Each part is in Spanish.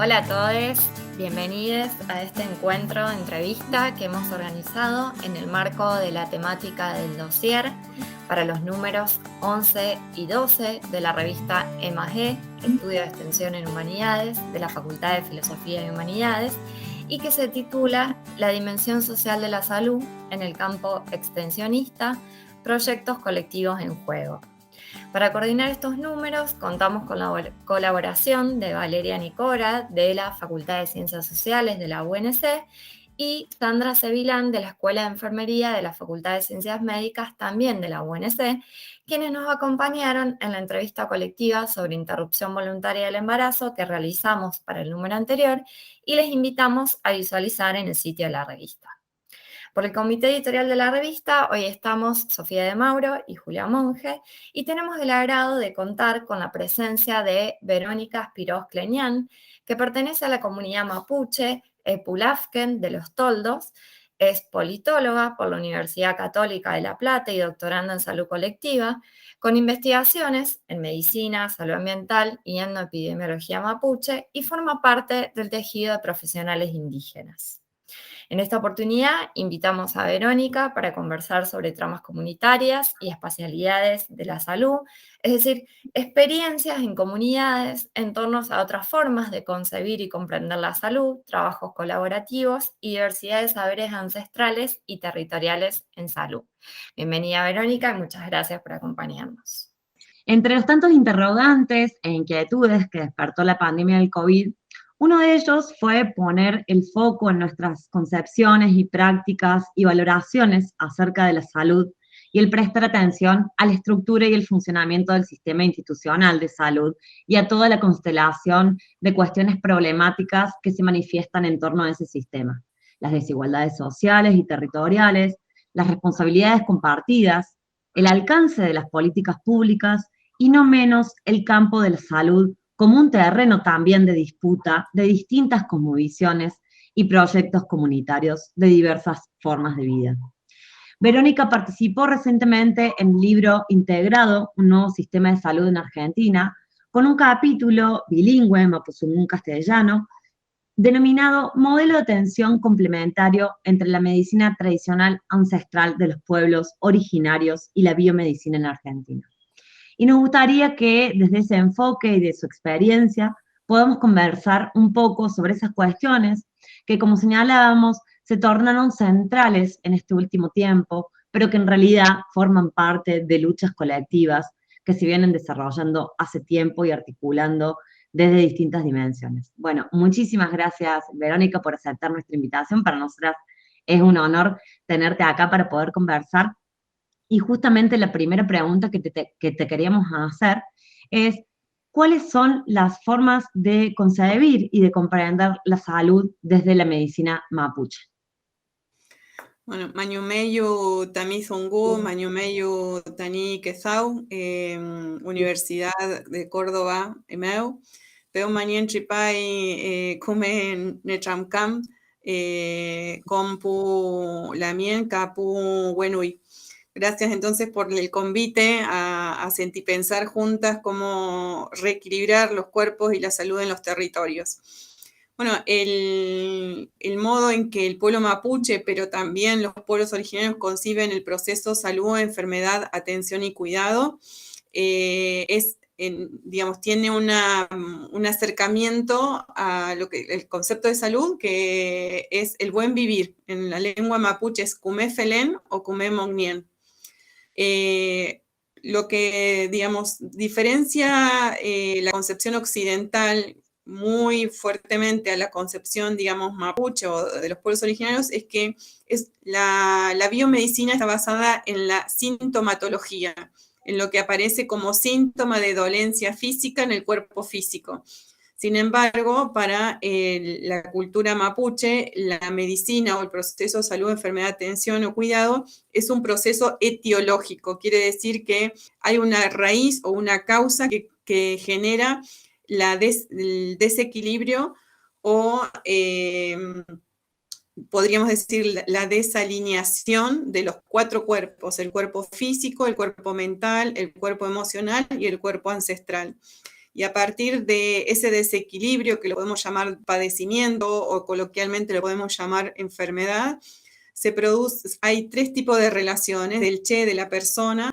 Hola a todos, bienvenidos a este encuentro de entrevista que hemos organizado en el marco de la temática del dossier para los números 11 y 12 de la revista E+E, Estudio de Extensión en Humanidades, de la Facultad de Filosofía y Humanidades, y que se titula La dimensión social de la salud en el campo extensionista, proyectos colectivos en juego. Para coordinar estos números contamos con la colaboración de Valeria Nicora de la Facultad de Ciencias Sociales de la UNC y Sandra Sevilán de la Escuela de Enfermería de la Facultad de Ciencias Médicas también de la UNC, quienes nos acompañaron en la entrevista colectiva sobre interrupción voluntaria del embarazo que realizamos para el número anterior y les invitamos a visualizar en el sitio de la revista. Por el comité editorial de la revista, hoy estamos Sofía de Mauro y Julia Monge, y tenemos el agrado de contar con la presencia de Verónica Spiros Kleñán, que pertenece a la comunidad mapuche Epulafken de los Toldos, es politóloga por la Universidad Católica de La Plata y doctoranda en salud colectiva, con investigaciones en medicina, salud ambiental y endoepidemiología mapuche, y forma parte del tejido de profesionales indígenas. En esta oportunidad invitamos a Verónica para conversar sobre tramas comunitarias y espacialidades de la salud, es decir, experiencias en comunidades en torno a otras formas de concebir y comprender la salud, trabajos colaborativos y diversidad de saberes ancestrales y territoriales en salud. Bienvenida, Verónica, y muchas gracias por acompañarnos. Entre los tantos interrogantes e inquietudes que despertó la pandemia del COVID, uno de ellos fue poner el foco en nuestras concepciones y prácticas y valoraciones acerca de la salud y el prestar atención a la estructura y el funcionamiento del sistema institucional de salud y a toda la constelación de cuestiones problemáticas que se manifiestan en torno a ese sistema. Las desigualdades sociales y territoriales, las responsabilidades compartidas, el alcance de las políticas públicas y no menos el campo de la salud como un terreno también de disputa de distintas cosmovisiones y proyectos comunitarios de diversas formas de vida. Verónica participó recientemente en el libro Integrado, un nuevo sistema de salud en Argentina, con un capítulo bilingüe, mapuzungún-castellano, denominado Modelo de Atención Complementario entre la medicina tradicional ancestral de los pueblos originarios y la biomedicina en Argentina. Y nos gustaría que desde ese enfoque y de su experiencia podamos conversar un poco sobre esas cuestiones que, como señalábamos, se tornaron centrales en este último tiempo, pero que en realidad forman parte de luchas colectivas que se vienen desarrollando hace tiempo y articulando desde distintas dimensiones. Bueno, muchísimas gracias, Verónica, por aceptar nuestra invitación. Para nosotras es un honor tenerte acá para poder conversar. Y justamente la primera pregunta que te queríamos hacer es, ¿cuáles son las formas de concebir y de comprender la salud desde la medicina mapuche? Bueno, Mañumeyu Tamizungú, Mañumeyu Tani Quezau, Universidad de Córdoba, EMEU, Peu Mañen Chipay, Kume Nechamcam, Compu Lamien, Capu Wenui. Gracias entonces por el convite a sentipensar juntas cómo reequilibrar los cuerpos y la salud en los territorios. Bueno, el modo en que el pueblo mapuche, pero también los pueblos originarios conciben el proceso salud, enfermedad, atención y cuidado, tiene un acercamiento a el concepto de salud, que es el buen vivir. En la lengua mapuche es kumé felén o kumé mognien. Lo que, diferencia la concepción occidental muy fuertemente a la concepción, mapuche o de los pueblos originarios, es que la biomedicina está basada en la sintomatología, en lo que aparece como síntoma de dolencia física en el cuerpo físico. Sin embargo, para la cultura mapuche, la medicina o el proceso de salud, enfermedad, atención o cuidado es un proceso etiológico. Quiere decir que hay una raíz o una causa que genera el desequilibrio o podríamos decir la desalineación de los 4 cuerpos: el cuerpo físico, el cuerpo mental, el cuerpo emocional y el cuerpo ancestral. y a partir de ese desequilibrio, que lo podemos llamar padecimiento o coloquialmente lo podemos llamar enfermedad, hay 3 tipos de relaciones: del che, de la persona,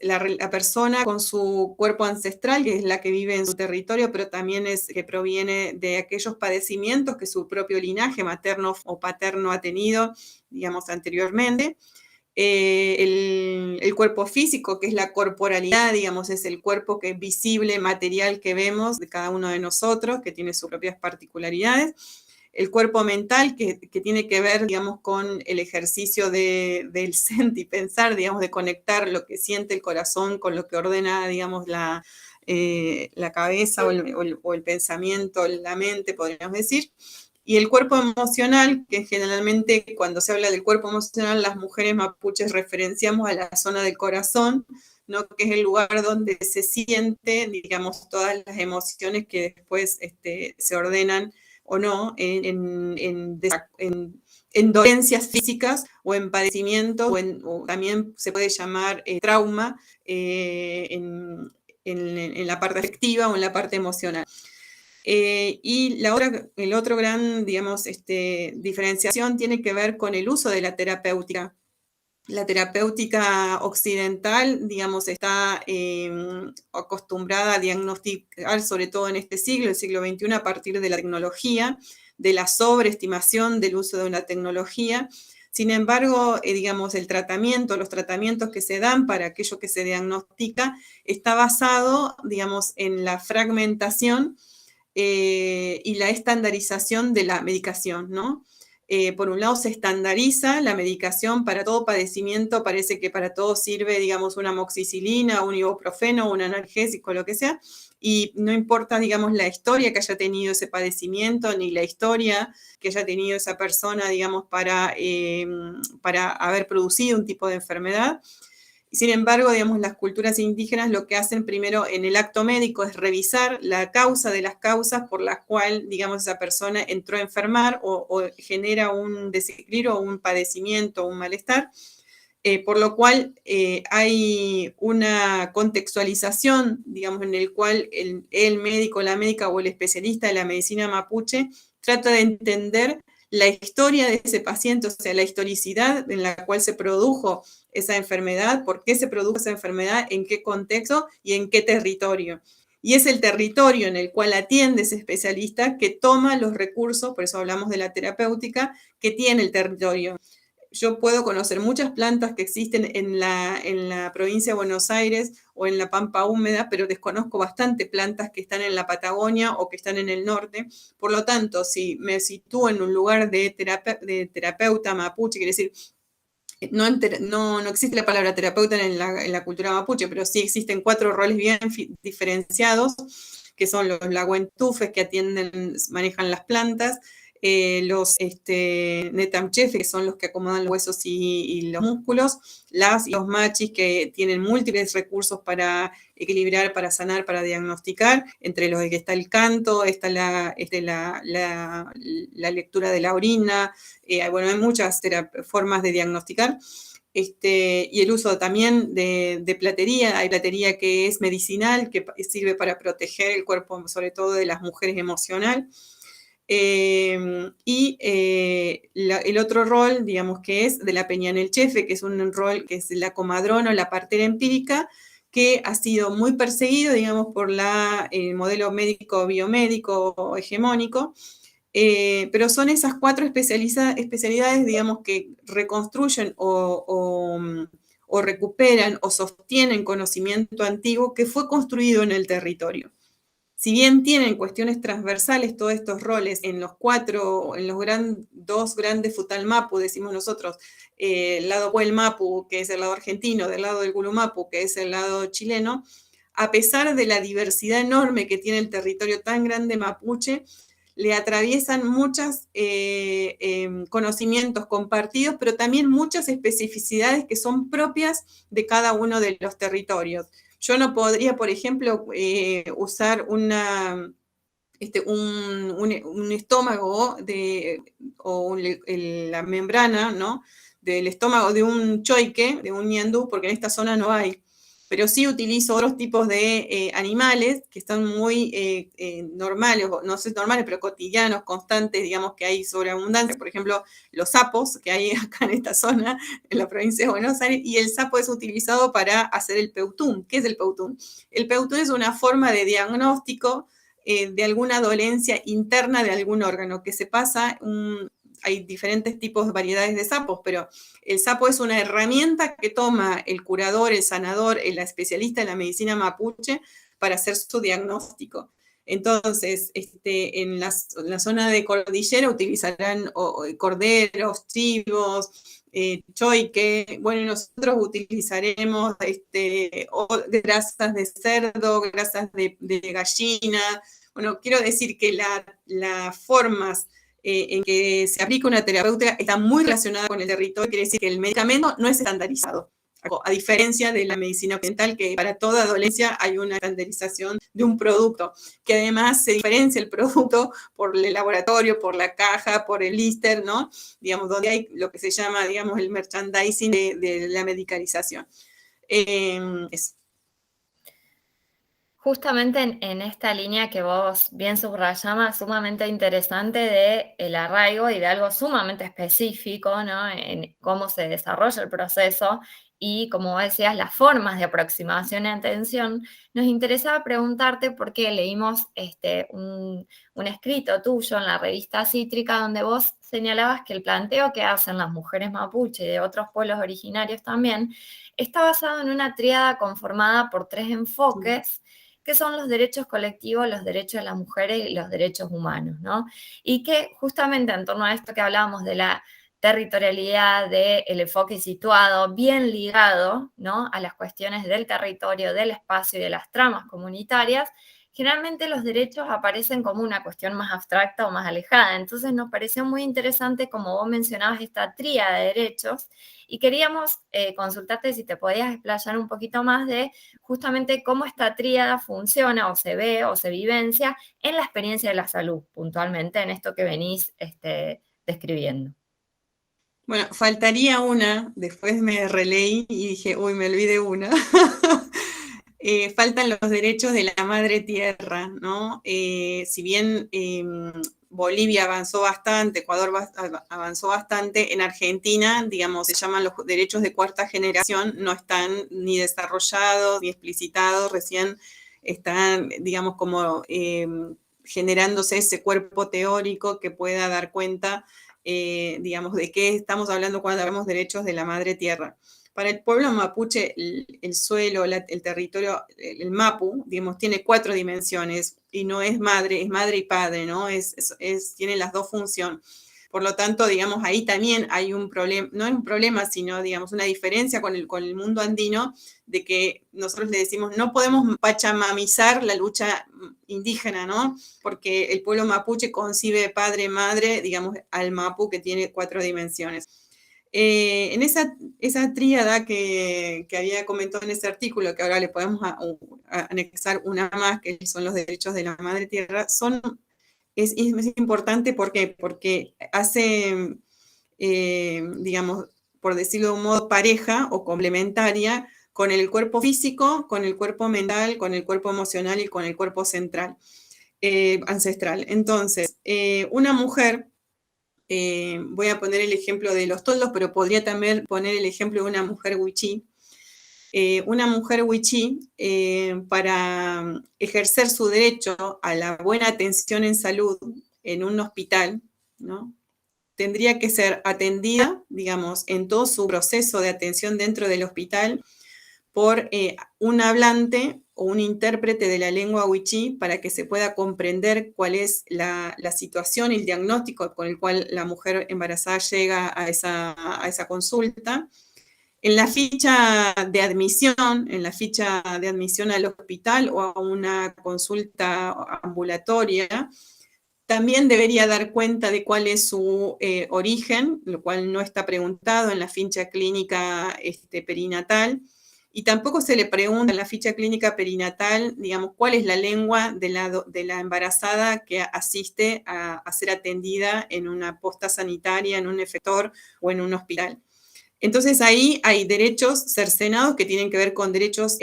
la persona con su cuerpo ancestral, que es la que vive en su territorio, pero también es que proviene de aquellos padecimientos que su propio linaje materno o paterno ha tenido, digamos, anteriormente. El cuerpo físico, que es la corporalidad, digamos, es el cuerpo que es visible, material, que vemos de cada uno de nosotros, que tiene sus propias particularidades. El cuerpo mental, que tiene que ver, digamos, con el ejercicio del sentir y pensar, digamos, de conectar lo que siente el corazón con lo que ordena, digamos, la cabeza o el pensamiento, la mente, podríamos decir. Y el cuerpo emocional, que generalmente cuando se habla del cuerpo emocional, las mujeres mapuches referenciamos a la zona del corazón, ¿no? Que es el lugar donde se siente, digamos, todas las emociones que después se ordenan o no en dolencias físicas o en padecimientos, o también se puede llamar trauma en la parte afectiva o en la parte emocional. Y el otro gran, digamos, diferenciación tiene que ver con el uso de la terapéutica. La terapéutica occidental, digamos, está acostumbrada a diagnosticar, sobre todo en este siglo, el siglo XXI, a partir de la tecnología, de la sobreestimación del uso de una tecnología. Sin embargo, digamos, los tratamientos que se dan para aquello que se diagnostica está basado, digamos, en la fragmentación y la estandarización de la medicación, ¿no? Por un lado, se estandariza la medicación para todo padecimiento, parece que para todo sirve, digamos, una amoxicilina, un ibuprofeno, un analgésico, lo que sea, y no importa, digamos, la historia que haya tenido ese padecimiento, ni la historia que haya tenido esa persona, digamos, para haber producido un tipo de enfermedad. Sin embargo, digamos, las culturas indígenas lo que hacen primero en el acto médico es revisar la causa de las causas por las cuales, digamos, esa persona entró a enfermar o genera un desequilibrio o un padecimiento o un malestar, por lo cual hay una contextualización, digamos, en el cual el médico, la médica o el especialista de la medicina mapuche trata de entender la historia de ese paciente, o sea, la historicidad en la cual se produjo esa enfermedad, por qué se produjo esa enfermedad, en qué contexto y en qué territorio. Y es el territorio en el cual atiende ese especialista que toma los recursos, por eso hablamos de la terapéutica, que tiene el territorio. Yo puedo conocer muchas plantas que existen en la provincia de Buenos Aires o en la Pampa húmeda, pero desconozco bastante plantas que están en la Patagonia o que están en el norte. Por lo tanto, si me sitúo en un lugar de terapeuta mapuche, quiere decir, no existe la palabra terapeuta en la cultura mapuche, pero sí existen 4 roles bien diferenciados, que son los laguentufes, que manejan las plantas, los netamchefes, que son los que acomodan los huesos y los músculos, los machis, que tienen múltiples recursos para equilibrar, para sanar, para diagnosticar, entre los que está el canto, está la lectura de la orina, bueno, hay muchas formas de diagnosticar. Y el uso también de platería. Hay platería que es medicinal, que sirve para proteger el cuerpo, sobre todo de las mujeres, emocional. El otro rol, digamos, que es de la Peñanelchefe, que es un rol que es la comadrona o la partera empírica, que ha sido muy perseguido, digamos, por el modelo médico biomédico hegemónico, pero son esas 4 especialidades, digamos, que reconstruyen o recuperan o sostienen conocimiento antiguo que fue construido en el territorio. Si bien tienen cuestiones transversales todos estos roles en los 2 grandes Futalmapu, decimos nosotros, el lado Huelmapu, que es el lado argentino, del lado del Gulumapu, que es el lado chileno, a pesar de la diversidad enorme que tiene el territorio tan grande mapuche, le atraviesan muchos conocimientos compartidos, pero también muchas especificidades que son propias de cada uno de los territorios. Yo no podría, por ejemplo, usar un estómago o la membrana, ¿no?, del estómago de un choique, de un ñandú, porque en esta zona no hay. pero sí utilizo otros tipos de animales que están muy normales, o no sé normales, pero cotidianos, constantes, digamos que hay sobreabundancia. Por ejemplo, los sapos que hay acá en esta zona, en la provincia de Buenos Aires, y el sapo es utilizado para hacer el peutún. ¿Qué es el peutún? El peutún es una forma de diagnóstico de alguna dolencia interna de algún órgano, que se pasa, hay diferentes tipos, variedades de sapos, pero el sapo es una herramienta que toma el curador, el sanador, el especialista en la medicina mapuche para hacer su diagnóstico. Entonces, en la zona de cordillera utilizarán corderos, chivos, choique. Bueno, nosotros utilizaremos grasas de cerdo, grasas de gallina. Bueno, quiero decir que las formas en que se aplica una terapéutica está muy relacionada con el territorio, quiere decir que el medicamento no es estandarizado, a diferencia de la medicina occidental, que para toda dolencia hay una estandarización de un producto, que además se diferencia el producto por el laboratorio, por la caja, por el blister, ¿no? Digamos, donde hay lo que se llama, digamos, el merchandising de la medicalización. Eso. Justamente en esta línea que vos bien subrayabas, sumamente interesante de el arraigo y de algo sumamente específico, ¿no? En cómo se desarrolla el proceso y, como vos decías, las formas de aproximación y atención, nos interesaba preguntarte por qué leímos un escrito tuyo en la revista Cítrica donde vos señalabas que el planteo que hacen las mujeres mapuche y de otros pueblos originarios también está basado en una tríada conformada por 3 enfoques, que son los derechos colectivos, los derechos de las mujeres y los derechos humanos, ¿no? Y que justamente en torno a esto que hablábamos de la territorialidad, del enfoque situado, bien ligado, ¿no?, a las cuestiones del territorio, del espacio y de las tramas comunitarias, generalmente los derechos aparecen como una cuestión más abstracta o más alejada. Entonces nos pareció muy interesante, como vos mencionabas, esta tríada de derechos, y queríamos consultarte si te podías explayar un poquito más de justamente cómo esta tríada funciona o se ve o se vivencia en la experiencia de la salud, puntualmente en esto que venís describiendo. Bueno, faltaría una, después me releí y dije, uy, me olvidé una. Faltan los derechos de la madre tierra, ¿no? Si bien Bolivia avanzó bastante, Ecuador avanzó bastante, en Argentina, digamos, se llaman los derechos de cuarta generación, no están ni desarrollados ni explicitados, recién están, digamos, como generándose ese cuerpo teórico que pueda dar cuenta, digamos, de qué estamos hablando cuando hablamos de derechos de la madre tierra. Para el pueblo mapuche, el suelo, el territorio, el mapu, digamos, tiene 4 dimensiones y no es madre y padre, ¿no? Tiene las dos funciones. Por lo tanto, digamos, ahí también hay un problema, no es un problema, sino, digamos, una diferencia con el mundo andino, de que nosotros le decimos, no podemos pachamamizar la lucha indígena, ¿no? Porque el pueblo mapuche concibe padre-madre, digamos, al mapu, que tiene 4 dimensiones. En esa tríada que había comentado en ese artículo, que ahora le podemos anexar una más, que son los derechos de la madre tierra, es importante. ¿Por qué? Porque hace, digamos, por decirlo de un modo, pareja o complementaria con el cuerpo físico, con el cuerpo mental, con el cuerpo emocional y con el cuerpo central, ancestral. Entonces, una mujer, voy a poner el ejemplo de los toldos, pero podría también poner el ejemplo de una mujer wichí. Una mujer wichí, para ejercer su derecho a la buena atención en salud en un hospital, ¿no?, tendría que ser atendida, digamos, en todo su proceso de atención dentro del hospital por un hablante o un intérprete de la lengua wichí, para que se pueda comprender cuál es la situación y el diagnóstico con el cual la mujer embarazada llega a esa consulta. En la ficha de admisión, al hospital o a una consulta ambulatoria, también debería dar cuenta de cuál es su origen, lo cual no está preguntado en la ficha clínica perinatal. Y tampoco se le pregunta en la ficha clínica perinatal, digamos, cuál es la lengua de la embarazada que asiste a ser atendida en una posta sanitaria, en un efector o en un hospital. Entonces ahí hay derechos cercenados que tienen que ver con derechos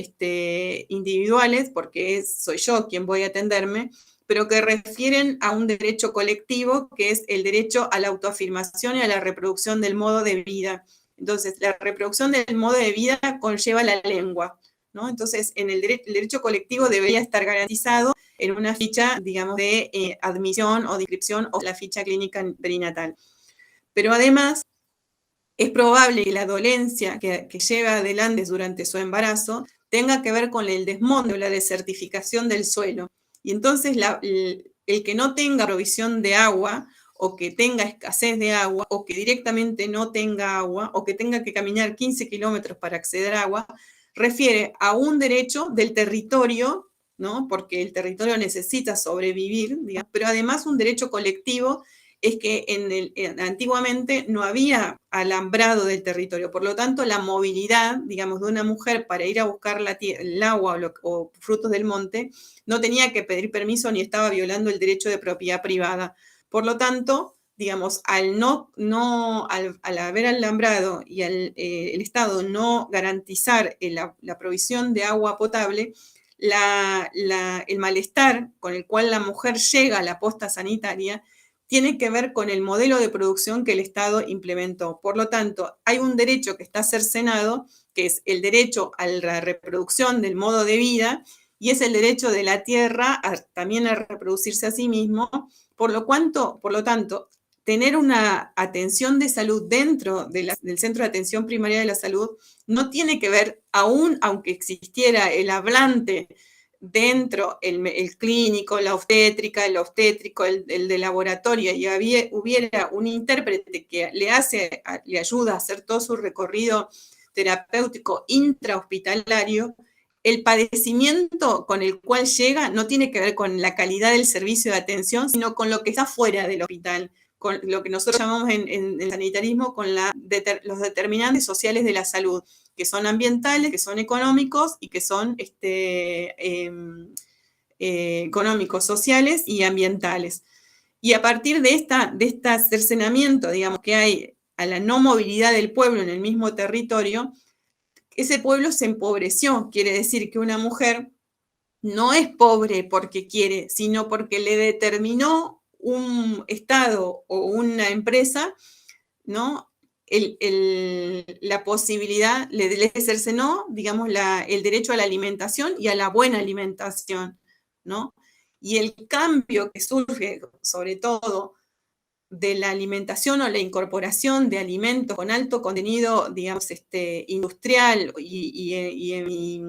individuales, porque soy yo quien voy a atenderme, pero que refieren a un derecho colectivo, que es el derecho a la autoafirmación y a la reproducción del modo de vida. Entonces, la reproducción del modo de vida conlleva la lengua, ¿no? Entonces, el derecho colectivo debería estar garantizado en una ficha, digamos, de admisión o de inscripción o la ficha clínica perinatal. Pero además, es probable que la dolencia que lleva adelante durante su embarazo tenga que ver con el desmonte o la desertificación del suelo. Y entonces el que no tenga provisión de agua, o que tenga escasez de agua, o que directamente no tenga agua, o que tenga que caminar 15 kilómetros para acceder a agua, refiere a un derecho del territorio, ¿no? Porque el territorio necesita sobrevivir, digamos, pero además un derecho colectivo es que antiguamente no había alambrado del territorio, por lo tanto la movilidad, digamos, de una mujer para ir a buscar el agua o frutos del monte no tenía que pedir permiso ni estaba violando el derecho de propiedad privada. Por lo tanto, digamos, al haber alambrado y el Estado no garantizar la provisión de agua potable, el malestar con el cual la mujer llega a la posta sanitaria tiene que ver con el modelo de producción que el Estado implementó. Por lo tanto, hay un derecho que está cercenado, que es el derecho a la reproducción del modo de vida, y es el derecho de la tierra también a reproducirse a sí mismo. Por lo tanto, tener una atención de salud dentro del Centro de Atención Primaria de la Salud no tiene que ver, aunque existiera el hablante dentro, el clínico, la obstétrica, el obstétrico, el de laboratorio, y hubiera un intérprete que le ayuda a hacer todo su recorrido terapéutico intrahospitalario, el padecimiento con el cual llega no tiene que ver con la calidad del servicio de atención, sino con lo que está fuera del hospital, con lo que nosotros llamamos en el sanitarismo con los determinantes sociales de la salud, que son ambientales, que son económicos y que son económicos, sociales y ambientales. Y a partir de este cercenamiento, digamos, que hay a la no movilidad del pueblo en el mismo territorio, ese pueblo se empobreció. Quiere decir que una mujer no es pobre porque quiere, sino porque le determinó un Estado o una empresa, ¿no? La posibilidad, le cercenó, digamos, el derecho a la alimentación y a la buena alimentación, ¿no? Y el cambio que surge, sobre todo, de la alimentación o la incorporación de alimentos con alto contenido, digamos, industrial y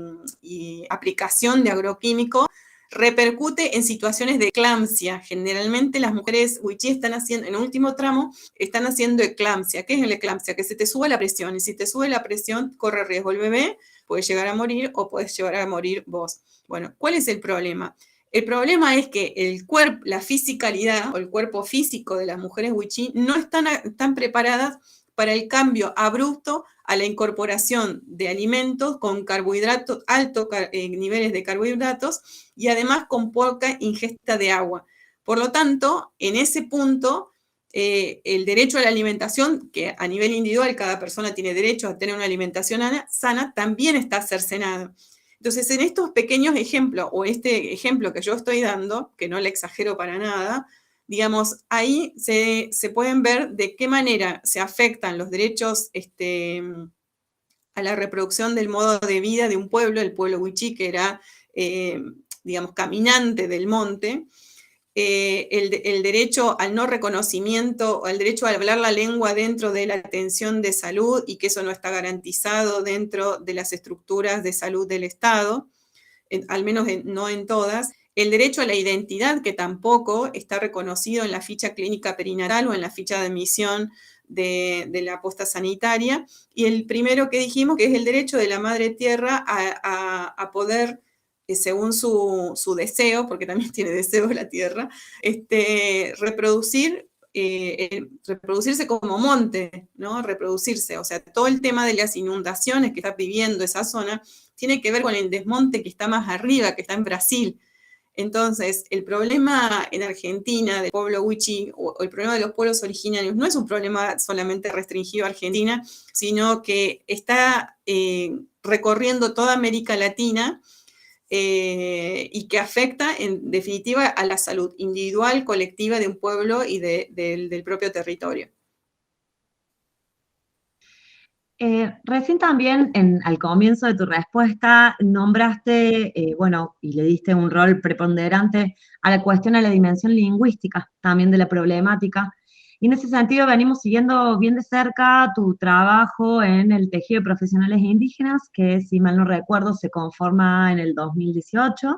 aplicación de agroquímicos, repercute en situaciones de eclampsia. Generalmente las mujeres wichí están haciendo, en el último tramo, están haciendo eclampsia. ¿Qué es la eclampsia? Que se te sube la presión, y si te sube la presión, corre riesgo el bebé, puede llegar a morir o puedes llegar a morir vos. Bueno, ¿cuál es el problema? El problema es que la fisicalidad o el cuerpo físico de las mujeres wichí no están preparadas para el cambio abrupto a la incorporación de alimentos con carbohidratos, altos niveles de carbohidratos, y además con poca ingesta de agua. Por lo tanto, en ese punto, el derecho a la alimentación, que a nivel individual cada persona tiene derecho a tener una alimentación sana, también está cercenado. Entonces, en estos pequeños ejemplos, o este ejemplo que yo estoy dando, que no le exagero para nada, digamos, ahí se pueden ver de qué manera se afectan los derechos a la reproducción del modo de vida de un pueblo, el pueblo wichí, que era, digamos, caminante del monte, el derecho al no reconocimiento, al derecho a hablar la lengua dentro de la atención de salud, y que eso no está garantizado dentro de las estructuras de salud del Estado, al menos no en todas. El derecho a la identidad, que tampoco está reconocido en la ficha clínica perinatal o en la ficha de admisión de la posta sanitaria. Y el primero que dijimos, que es el derecho de la madre tierra a poder, según su deseo, porque también tiene deseos la tierra, reproducirse como monte, ¿no? Reproducirse, o sea, todo el tema de las inundaciones que está viviendo esa zona tiene que ver con el desmonte que está más arriba, que está en Brasil. Entonces, el problema en Argentina del pueblo wichí o el problema de los pueblos originarios no es un problema solamente restringido a Argentina, sino que está recorriendo toda América Latina y que afecta en definitiva a la salud individual, colectiva de un pueblo y del propio territorio. Recién también al comienzo de tu respuesta nombraste, bueno, y le diste un rol preponderante a la cuestión, a la dimensión lingüística también de la problemática. Y en ese sentido venimos siguiendo bien de cerca tu trabajo en el tejido de profesionales indígenas, que si mal no recuerdo se conforma en el 2018,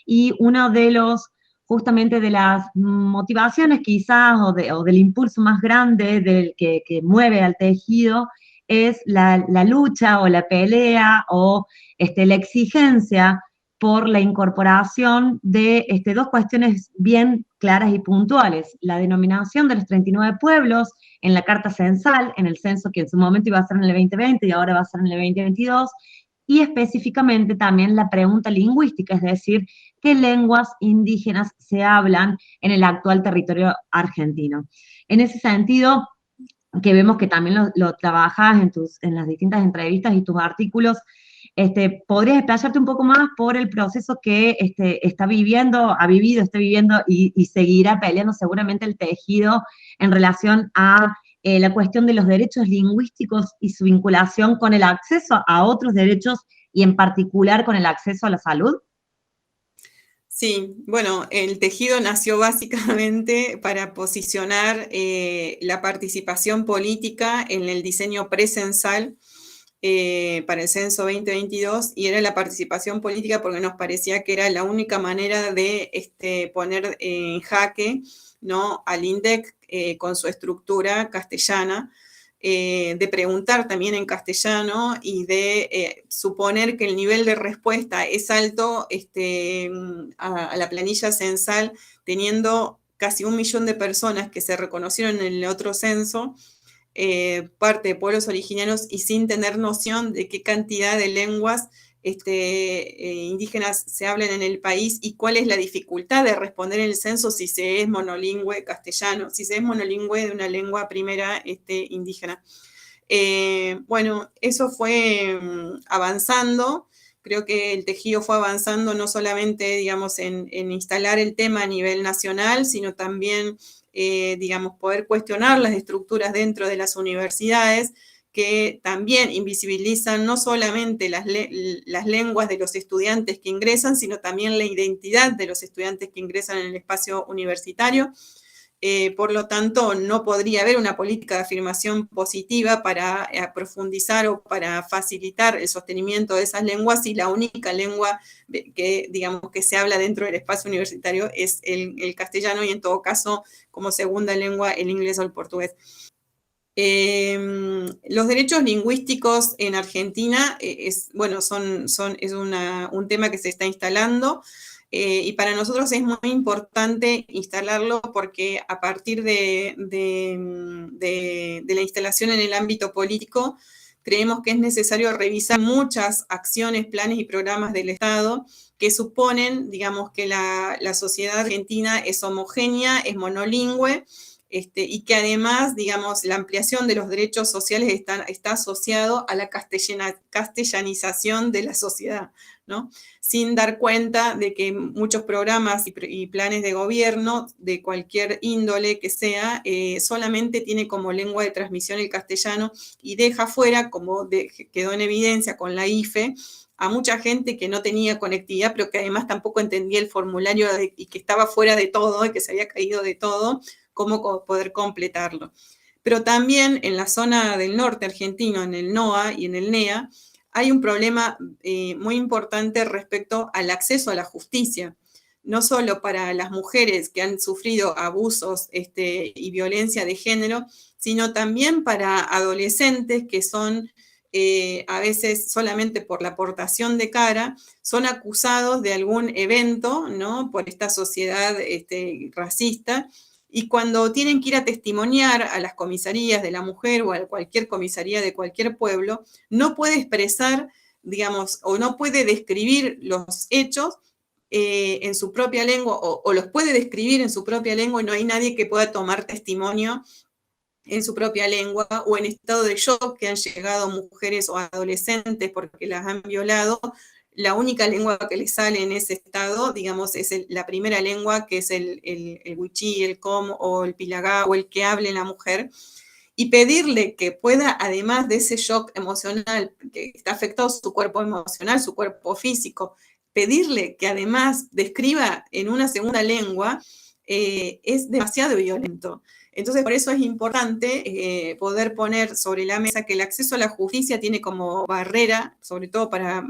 y uno de los, justamente de las motivaciones quizás, o del impulso más grande del que mueve al tejido, es la lucha o la pelea o la exigencia por la incorporación de dos cuestiones bien claras y puntuales. La denominación de los 39 pueblos en la Carta Censal, en el censo que en su momento iba a ser en el 2020 y ahora va a ser en el 2022, y específicamente también la pregunta lingüística, es decir, qué lenguas indígenas se hablan en el actual territorio argentino. En ese sentido, que vemos que también lo trabajas en las distintas entrevistas y tus artículos, ¿podrías explayarte un poco más por el proceso que está viviendo y seguirá peleando seguramente el tejido en relación a la cuestión de los derechos lingüísticos y su vinculación con el acceso a otros derechos y en particular con el acceso a la salud? Sí, bueno, el tejido nació básicamente para posicionar la participación política en el diseño precensal para el censo 2022, y era la participación política porque nos parecía que era la única manera de poner en jaque, ¿no?, al INDEC con su estructura castellana, de preguntar también en castellano y de suponer que el nivel de respuesta es alto a la planilla censal, teniendo casi 1 millón de personas que se reconocieron en el otro censo, parte de pueblos originarios, y sin tener noción de qué cantidad de lenguas indígenas se hablan en el país y cuál es la dificultad de responder en el censo si se es monolingüe castellano, si se es monolingüe de una lengua primera indígena. Bueno, eso fue avanzando. Creo que el tejido fue avanzando no solamente, digamos, en instalar el tema a nivel nacional, sino también, digamos, poder cuestionar las estructuras dentro de las universidades, que también invisibilizan no solamente las lenguas de los estudiantes que ingresan, sino también la identidad de los estudiantes que ingresan en el espacio universitario. Por lo tanto, no podría haber una política de afirmación positiva para profundizar o para facilitar el sostenimiento de esas lenguas si la única lengua que, digamos, que se habla dentro del espacio universitario es el castellano, y en todo caso, como segunda lengua, el inglés o el portugués. Los derechos lingüísticos en Argentina es un tema que se está instalando, y para nosotros es muy importante instalarlo porque a partir de la instalación en el ámbito político, creemos que es necesario revisar muchas acciones, planes y programas del Estado que suponen, digamos, que la sociedad argentina es homogénea, es monolingüe, y que además, digamos, la ampliación de los derechos sociales está asociado a la castellanización de la sociedad, ¿no? Sin dar cuenta de que muchos programas y planes de gobierno, de cualquier índole que sea, solamente tiene como lengua de transmisión el castellano y deja fuera, como quedó en evidencia con la IFE, a mucha gente que no tenía conectividad, pero que además tampoco entendía el formulario y que estaba fuera de todo y que se había caído de todo, cómo poder completarlo. Pero también en la zona del norte argentino, en el NOA y en el NEA, hay un problema muy importante respecto al acceso a la justicia, no solo para las mujeres que han sufrido abusos y violencia de género, sino también para adolescentes que son a veces solamente por la portación de cara, son acusados de algún evento, ¿no?, por esta sociedad racista, y cuando tienen que ir a testimoniar a las comisarías de la mujer o a cualquier comisaría de cualquier pueblo, no puede expresar, digamos, o no puede describir los hechos en su propia lengua o los puede describir en su propia lengua y no hay nadie que pueda tomar testimonio en su propia lengua, o en estado de shock que han llegado mujeres o adolescentes porque las han violado, la única lengua que les sale en ese estado, digamos, es la primera lengua, que es el wichí, el com o el pilagá, o el que hable la mujer, y pedirle que pueda, además de ese shock emocional, que está afectado su cuerpo emocional, su cuerpo físico, pedirle que además describa en una segunda lengua, es demasiado violento. Entonces, por eso es importante poder poner sobre la mesa que el acceso a la justicia tiene como barrera, sobre todo para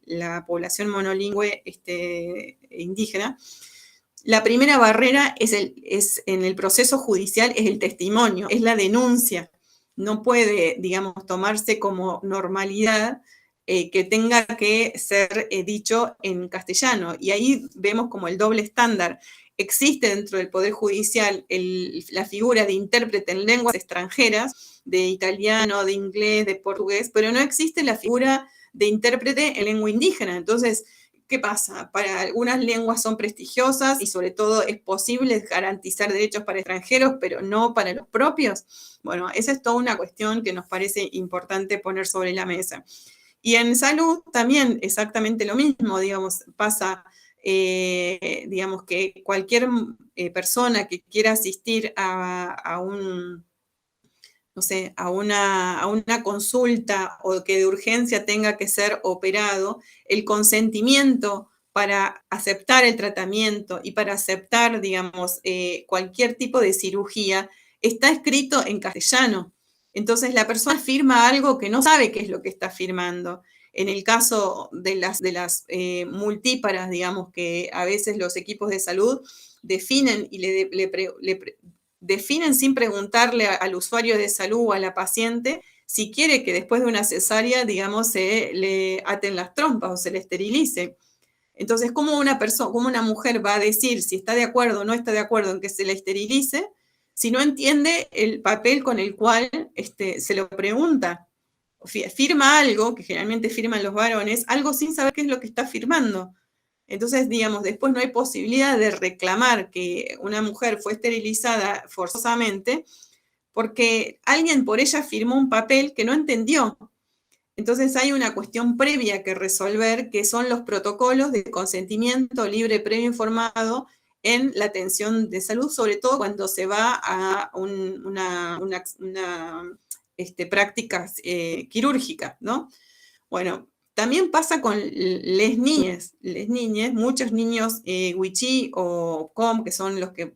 la población monolingüe indígena. La primera barrera es en el proceso judicial, es el testimonio, es la denuncia. No puede, digamos, tomarse como normalidad que tenga que ser dicho en castellano. Y ahí vemos como el doble estándar. Existe dentro del Poder Judicial la figura de intérprete en lenguas extranjeras, de italiano, de inglés, de portugués, pero no existe la figura de intérprete en lengua indígena. Entonces, ¿qué pasa? Para algunas lenguas son prestigiosas y sobre todo es posible garantizar derechos para extranjeros, pero no para los propios. Bueno, esa es toda una cuestión que nos parece importante poner sobre la mesa. Y en salud también exactamente lo mismo, digamos, pasa, digamos, que cualquier persona que quiera asistir a un, no sé, a una consulta o que de urgencia tenga que ser operado, el consentimiento para aceptar el tratamiento y para aceptar, digamos, cualquier tipo de cirugía, está escrito en castellano. Entonces la persona firma algo que no sabe qué es lo que está firmando. En el caso de las multíparas, digamos, que a veces los equipos de salud definen y definen sin preguntarle al usuario de salud o a la paciente si quiere que después de una cesárea, digamos, se le aten las trompas o se le esterilice. Entonces, ¿cómo una mujer va a decir si está de acuerdo o no está de acuerdo en que se le esterilice si no entiende el papel con el cual se lo pregunta? Firma algo, que generalmente firman los varones, algo sin saber qué es lo que está firmando. Entonces, digamos, después no hay posibilidad de reclamar que una mujer fue esterilizada forzosamente porque alguien por ella firmó un papel que no entendió. Entonces hay una cuestión previa que resolver, que son los protocolos de consentimiento libre, previo, informado en la atención de salud, sobre todo cuando se va a una práctica quirúrgica, ¿no? Bueno, también pasa con les niñes, muchos niños wichí o com, que son los que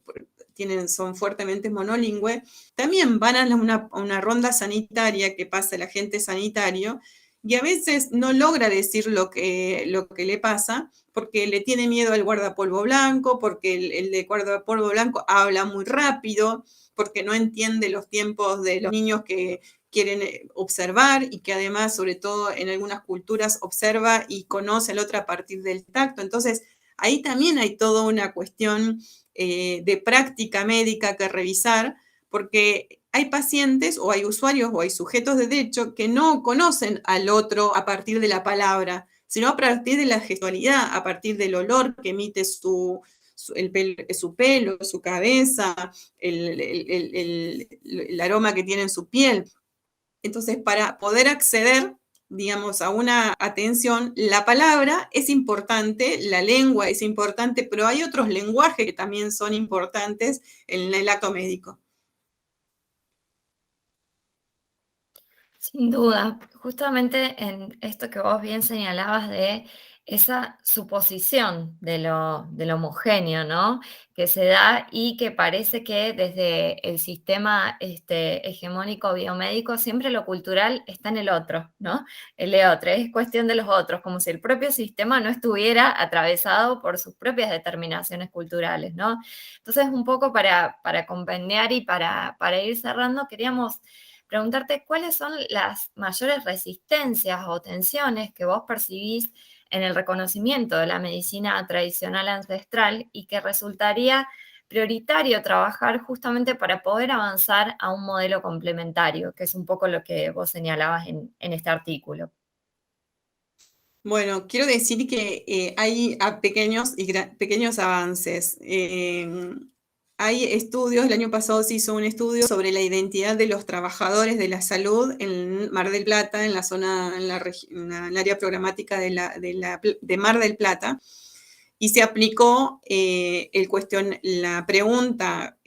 son fuertemente monolingües, también van a una ronda sanitaria que pasa el agente sanitario y a veces no logra decir lo que le pasa porque le tiene miedo al guardapolvo blanco, porque el de guardapolvo blanco habla muy rápido, porque no entiende los tiempos de los niños que quieren observar y que además, sobre todo en algunas culturas, observa y conoce al otro a partir del tacto. Entonces, ahí también hay toda una cuestión de práctica médica que revisar, porque hay pacientes o hay usuarios o hay sujetos de derecho que no conocen al otro a partir de la palabra, sino a partir de la gestualidad, a partir del olor que emite su pelo, su cabeza, el aroma que tiene en su piel. Entonces, para poder acceder, digamos, a una atención, la palabra es importante, la lengua es importante, pero hay otros lenguajes que también son importantes en el acto médico. Sin duda, justamente en esto que vos bien señalabas de esa suposición de lo homogéneo, ¿no? Que se da y que parece que desde el sistema hegemónico biomédico siempre lo cultural está en el otro, ¿no? El de otro, es cuestión de los otros, como si el propio sistema no estuviera atravesado por sus propias determinaciones culturales, ¿no? Entonces, un poco para compendiar y para ir cerrando, queríamos preguntarte cuáles son las mayores resistencias o tensiones que vos percibís en el reconocimiento de la medicina tradicional ancestral y que resultaría prioritario trabajar justamente para poder avanzar a un modelo complementario, que es un poco lo que vos señalabas en este artículo. Bueno, quiero decir que hay pequeños avances. Hay estudios, el año pasado se hizo un estudio sobre la identidad de los trabajadores de la salud en Mar del Plata, en la zona, en el área programática de Mar del Plata, y se aplicó la pregunta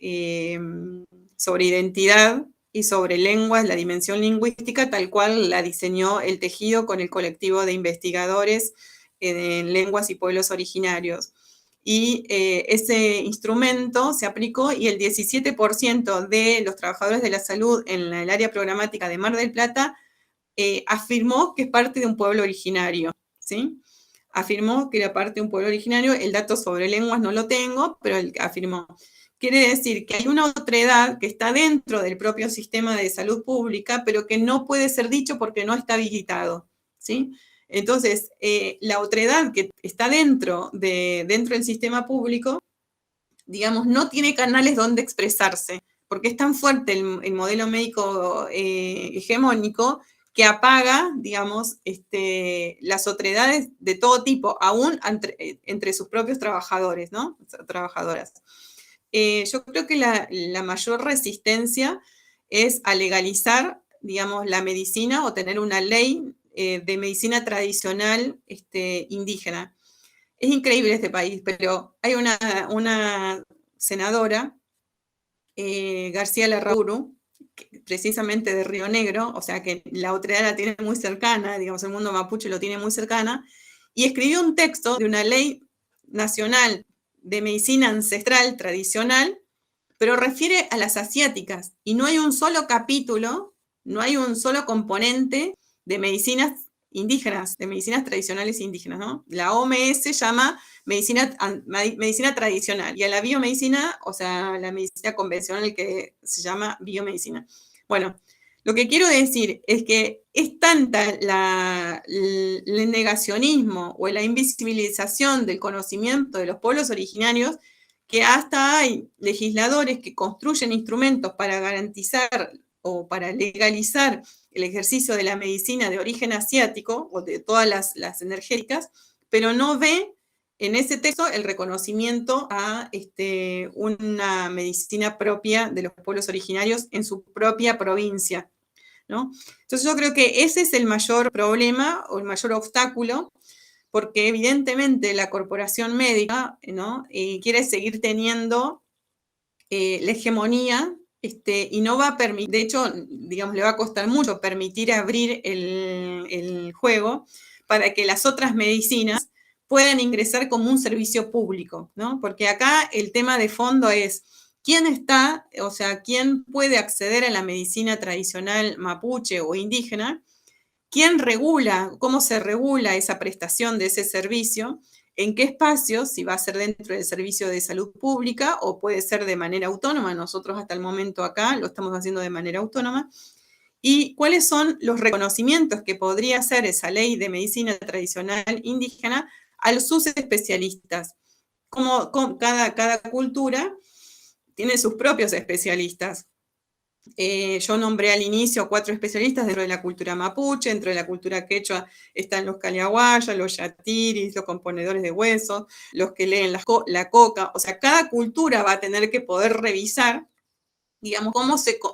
sobre identidad y sobre lenguas, la dimensión lingüística, tal cual la diseñó el tejido con el colectivo de investigadores en lenguas y pueblos originarios. Y ese instrumento se aplicó y el 17% de los trabajadores de la salud en el área programática de Mar del Plata afirmó que es parte de un pueblo originario, ¿sí? Afirmó que era parte de un pueblo originario. El dato sobre lenguas no lo tengo, pero él afirmó. Quiere decir que hay una otredad que está dentro del propio sistema de salud pública, pero que no puede ser dicho porque no está habilitado, ¿sí? Entonces, la otredad que está dentro del sistema público, digamos, no tiene canales donde expresarse, porque es tan fuerte el modelo médico hegemónico que apaga, digamos, las otredades de todo tipo, aún entre sus propios trabajadores, ¿no? Trabajadoras. Yo creo que la mayor resistencia es a legalizar, digamos, la medicina o tener una ley de medicina tradicional indígena. Es increíble este país, pero hay una senadora, García Larrauru, precisamente de Río Negro, o sea que la otredad la tiene muy cercana, digamos, el mundo mapuche lo tiene muy cercana, y escribió un texto de una ley nacional de medicina ancestral tradicional, pero refiere a las asiáticas, y no hay un solo capítulo, no hay un solo componente de medicinas indígenas, de medicinas tradicionales indígenas, ¿no? La OMS llama medicina tradicional, y a la biomedicina, o sea, la medicina convencional que se llama biomedicina. Bueno, lo que quiero decir es que es tanta el negacionismo o la invisibilización del conocimiento de los pueblos originarios que hasta hay legisladores que construyen instrumentos para garantizar o para legalizar el ejercicio de la medicina de origen asiático o de todas las energéticas, pero no ve en ese texto el reconocimiento a una medicina propia de los pueblos originarios en su propia provincia, ¿no? Entonces yo creo que ese es el mayor problema o el mayor obstáculo, porque evidentemente la corporación médica, ¿no? Quiere seguir teniendo la hegemonía y no va a permitir, de hecho, digamos, le va a costar mucho permitir abrir el juego para que las otras medicinas puedan ingresar como un servicio público, ¿no? Porque acá el tema de fondo es quién está, o sea, quién puede acceder a la medicina tradicional mapuche o indígena, quién regula, cómo se regula esa prestación de ese servicio, en qué espacios, si va a ser dentro del servicio de salud pública o puede ser de manera autónoma. Nosotros hasta el momento acá lo estamos haciendo de manera autónoma. Y cuáles son los reconocimientos que podría hacer esa ley de medicina tradicional indígena a sus especialistas. Como cada cultura tiene sus propios especialistas. Yo nombré al inicio 4 especialistas dentro de la cultura mapuche, dentro de la cultura quechua están los caliahuayas, los yatiris, los componedores de huesos, los que leen la coca. O sea, cada cultura va a tener que poder revisar, digamos,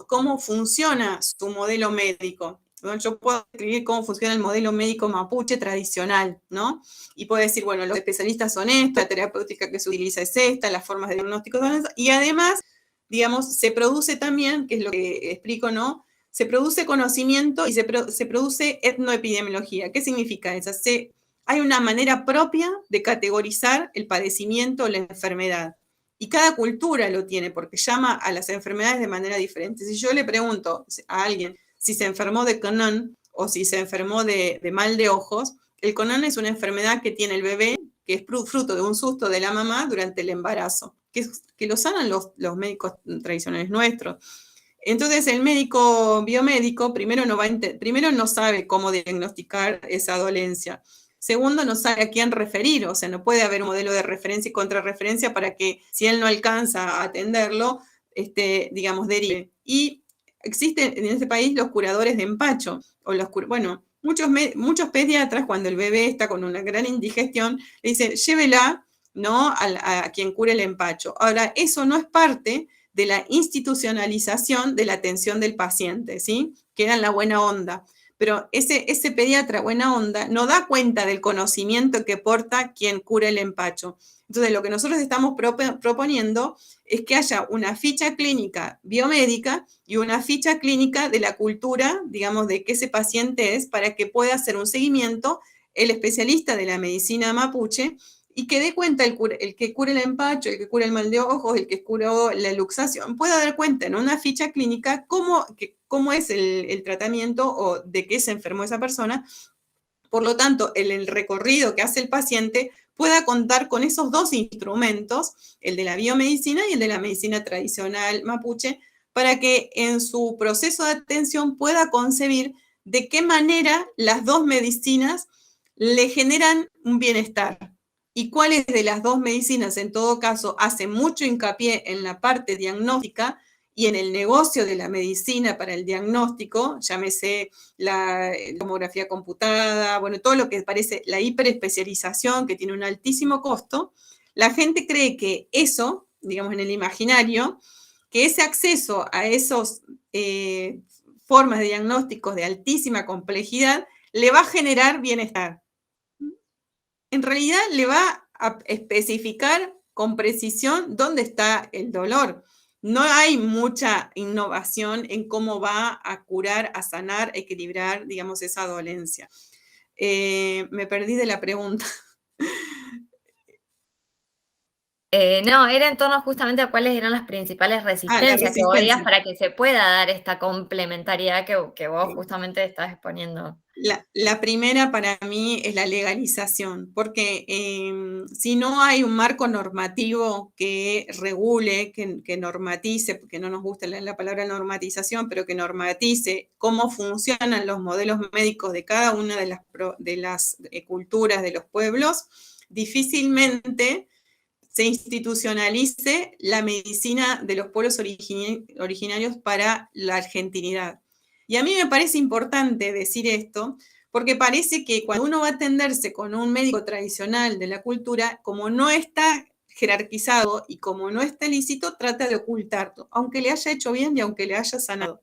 cómo funciona su modelo médico. ¿No? Yo puedo escribir cómo funciona el modelo médico mapuche tradicional, ¿no? Y puedo decir, bueno, los especialistas son estos, la terapéutica que se utiliza es esta, las formas de diagnóstico son estas, y además, digamos, se produce también, que es lo que explico, ¿no? Se produce conocimiento y se produce etnoepidemiología. ¿Qué significa eso? Hay una manera propia de categorizar el padecimiento o la enfermedad. Y cada cultura lo tiene, porque llama a las enfermedades de manera diferente. Si yo le pregunto a alguien si se enfermó de Conan o si se enfermó de mal de ojos, el Conan es una enfermedad que tiene el bebé, que es fruto de un susto de la mamá durante el embarazo, que lo sanan los médicos tradicionales nuestros. Entonces el médico biomédico primero no sabe cómo diagnosticar esa dolencia. Segundo, no sabe a quién referir, o sea, no puede haber un modelo de referencia y contrarreferencia para que si él no alcanza a atenderlo, digamos, derive. Y existen en este país los curadores de empacho, bueno, muchos pediatras, cuando el bebé está con una gran indigestión, le dicen, llévela, ¿no?, a quien cure el empacho. Ahora, eso no es parte de la institucionalización de la atención del paciente, ¿sí? Queda en la buena onda. Pero ese pediatra buena onda no da cuenta del conocimiento que porta quien cura el empacho. Entonces, lo que nosotros estamos proponiendo es que haya una ficha clínica biomédica y una ficha clínica de la cultura, digamos, de que ese paciente es, para que pueda hacer un seguimiento el especialista de la medicina mapuche y que dé cuenta el que cura el empacho, el que cura el mal de ojos, el que curó la luxación, pueda dar cuenta en una ficha clínica cómo es el tratamiento o de qué se enfermó esa persona. Por lo tanto, el recorrido que hace el paciente pueda contar con esos dos instrumentos, el de la biomedicina y el de la medicina tradicional mapuche, para que en su proceso de atención pueda concebir de qué manera las dos medicinas le generan un bienestar y cuáles de las dos medicinas, en todo caso, hace mucho hincapié en la parte diagnóstica y en el negocio de la medicina para el diagnóstico, llámese la tomografía computada, bueno, todo lo que parece la hiperespecialización, que tiene un altísimo costo. La gente cree que eso, digamos, en el imaginario, que ese acceso a esas formas de diagnósticos de altísima complejidad le va a generar bienestar. En realidad le va a especificar con precisión dónde está el dolor. No hay mucha innovación en cómo va a curar, a sanar, a equilibrar, digamos, esa dolencia. Me perdí de la pregunta. No, era en torno justamente a cuáles eran las principales resistencias que vos veías para que se pueda dar esta complementariedad que vos justamente estás exponiendo. La primera para mí es la legalización, porque si no hay un marco normativo que regule, que normatice, porque no nos gusta la palabra normatización, pero que normatice cómo funcionan los modelos médicos de cada una de las culturas de los pueblos, difícilmente se institucionalice la medicina de los pueblos originarios para la argentinidad. Y a mí me parece importante decir esto, porque parece que cuando uno va a atenderse con un médico tradicional de la cultura, como no está jerarquizado y como no está lícito, trata de ocultarlo, aunque le haya hecho bien y aunque le haya sanado.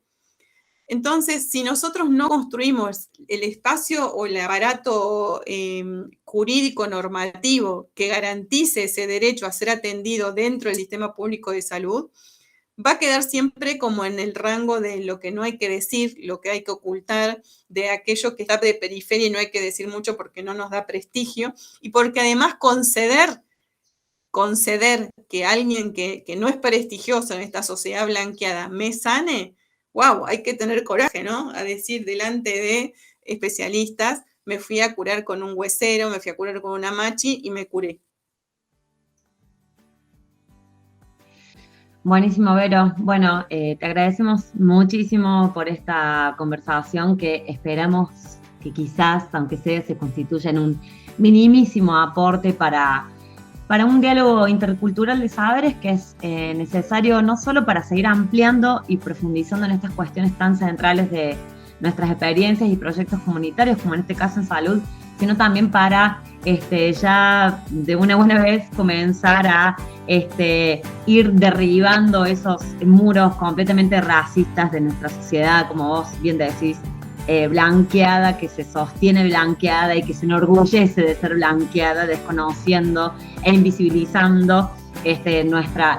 Entonces, si nosotros no construimos el espacio o el aparato jurídico normativo que garantice ese derecho a ser atendido dentro del sistema público de salud, va a quedar siempre como en el rango de lo que no hay que decir, lo que hay que ocultar, de aquello que está de periferia y no hay que decir mucho porque no nos da prestigio, y porque además conceder que alguien que no es prestigioso en esta sociedad blanqueada me sane, wow, hay que tener coraje, ¿no? A decir delante de especialistas, me fui a curar con un huesero, me fui a curar con una machi y me curé. Buenísimo, Vero. Bueno, te agradecemos muchísimo por esta conversación que esperamos que quizás, aunque sea, se constituya en un minimísimo aporte para un diálogo intercultural de saberes que es necesario no solo para seguir ampliando y profundizando en estas cuestiones tan centrales de nuestras experiencias y proyectos comunitarios, como en este caso en salud, sino también para ya de una buena vez comenzar a ir derribando esos muros completamente racistas de nuestra sociedad, como vos bien decís, blanqueada, que se sostiene blanqueada y que se enorgullece de ser blanqueada, desconociendo e invisibilizando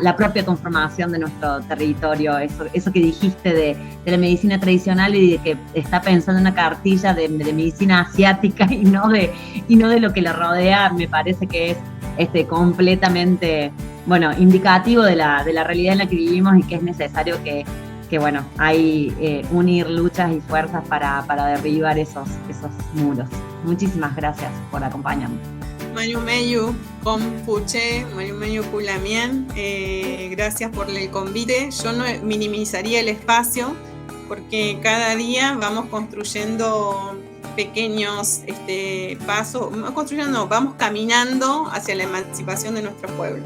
la propia conformación de nuestro territorio, eso que dijiste de la medicina tradicional y de que está pensando en una cartilla de medicina asiática y no de lo que la rodea, me parece que es completamente, bueno, indicativo de la realidad en la que vivimos y que es necesario que bueno, hay unir luchas y fuerzas para derribar esos muros. Muchísimas gracias por acompañarnos. Mayumeyu Compuche, Mayumeyu Kulamien, gracias por el convite. Yo no minimizaría el espacio porque cada día vamos construyendo pequeños pasos, vamos caminando hacia la emancipación de nuestro pueblo.